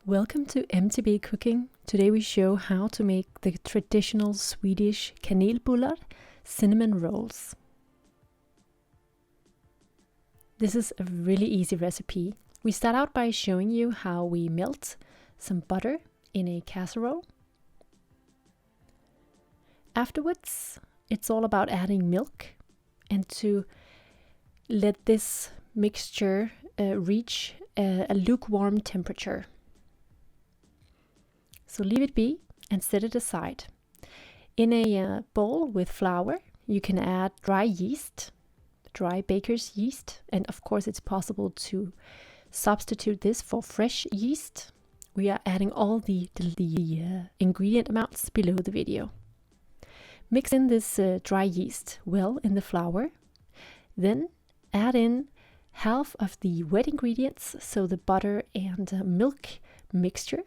Welcome to MTB Cooking. Today we show how to make the traditional Swedish Kanelbullar cinnamon rolls. This is a really easy recipe. We start out by showing you how we melt some butter in a casserole. Afterwards, it's all about adding milk and to let this mixture reach a lukewarm temperature. So leave it be and set it aside. In a bowl with flour, you can add dry yeast, dry baker's yeast, and of course it's possible to substitute this for fresh yeast. We are adding all the ingredient amounts below the video. Mix in this dry yeast well in the flour. Then add in half of the wet ingredients, so the butter and milk mixture.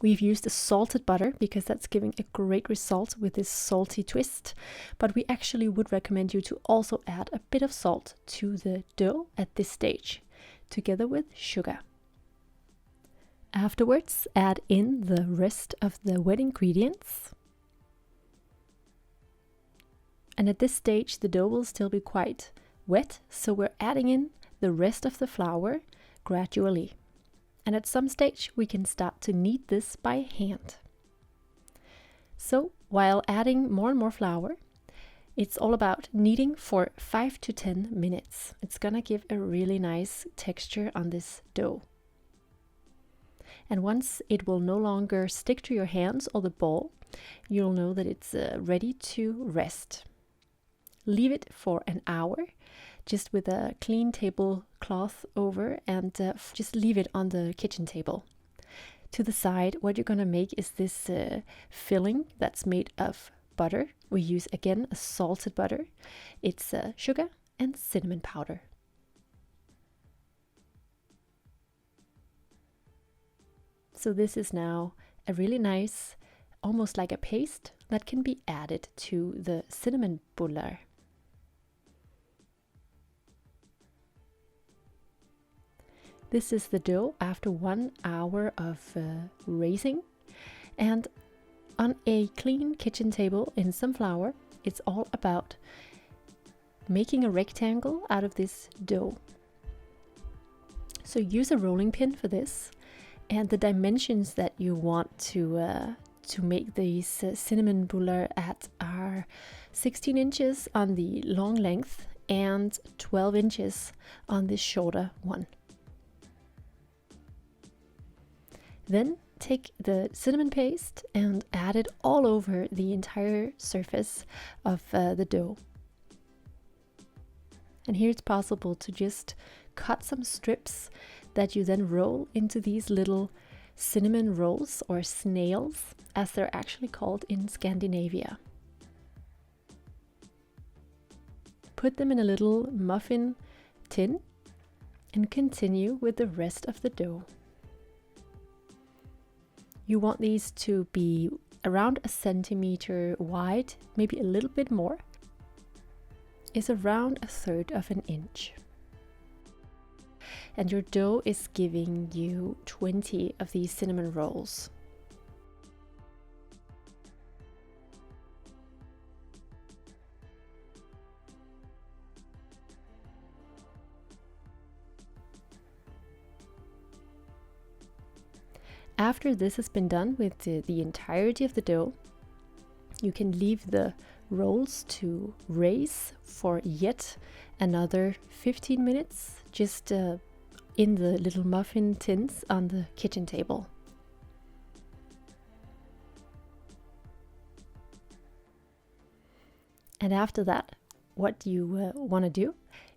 We've used a salted butter because that's giving a great result with this salty twist, but we actually would recommend you to also add a bit of salt to the dough at this stage, together with sugar. Afterwards, add in the rest of the wet ingredients. And at this stage, the dough will still be quite wet, so we're adding in the rest of the flour gradually. And at some stage, we can start to knead this by hand. So while adding more and more flour, it's all about kneading for 5 to 10 minutes. It's gonna give a really nice texture on this dough. And once it will no longer stick to your hands or the bowl, you'll know that it's ready to rest. Leave it for an hour, just with a clean tablecloth over, and just leave it on the kitchen table. To the side, what you're going to make is this filling that's made of butter. We use again a salted butter. It's sugar and cinnamon powder. So this is now a really nice, almost like a paste that can be added to the cinnamon bullar. This is the dough after 1 hour of raising, and on a clean kitchen table in some flour, it's all about making a rectangle out of this dough. So use a rolling pin for this, and the dimensions that you want to make these cinnamon bullar at are 16 inches on the long length and 12 inches on the shorter one. Then take the cinnamon paste and add it all over the entire surface of the dough. And here it's possible to just cut some strips that you then roll into these little cinnamon rolls, or snails, as they're actually called in Scandinavia. Put them in a little muffin tin and continue with the rest of the dough. You want these to be around 1 centimeter wide, maybe a little bit more. Is around 1/3 of an inch. And your dough is giving you 20 of these cinnamon rolls. After this has been done with the entirety of the dough, you can leave the rolls to raise for yet another 15 minutes, just in the little muffin tins on the kitchen table. And after that, what you want to do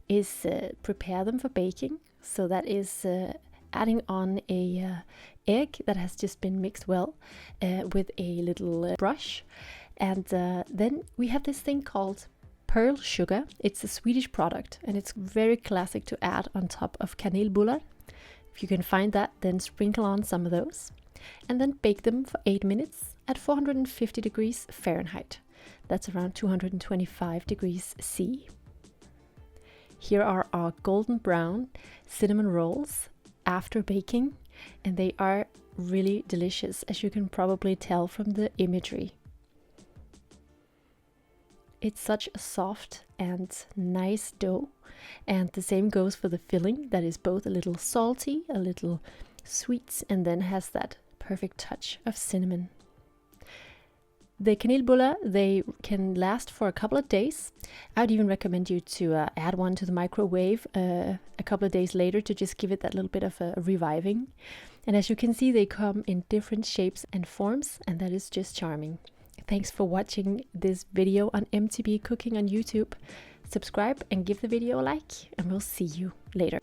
is prepare them for baking. So that is adding on a egg that has just been mixed well with a little brush. And then we have this thing called pearl sugar. It's a Swedish product, and it's very classic to add on top of kanelbullar. If you can find that, then sprinkle on some of those. And then bake them for 8 minutes at 450 degrees Fahrenheit. That's around 225 degrees C. Here are our golden brown cinnamon rolls after baking. and they are really delicious, as you can probably tell from the imagery. It's such a soft and nice dough, and the same goes for the filling, that is both a little salty, a little sweet, and then has that perfect touch of cinnamon. The kanelbullar, they can last for a couple of days. I would even recommend you to add one to the microwave a couple of days later to just give it that little bit of a reviving. And as you can see, they come in different shapes and forms, and that is just charming. Thanks for watching this video on MTB Cooking on YouTube. Subscribe and give the video a like, and we'll see you later.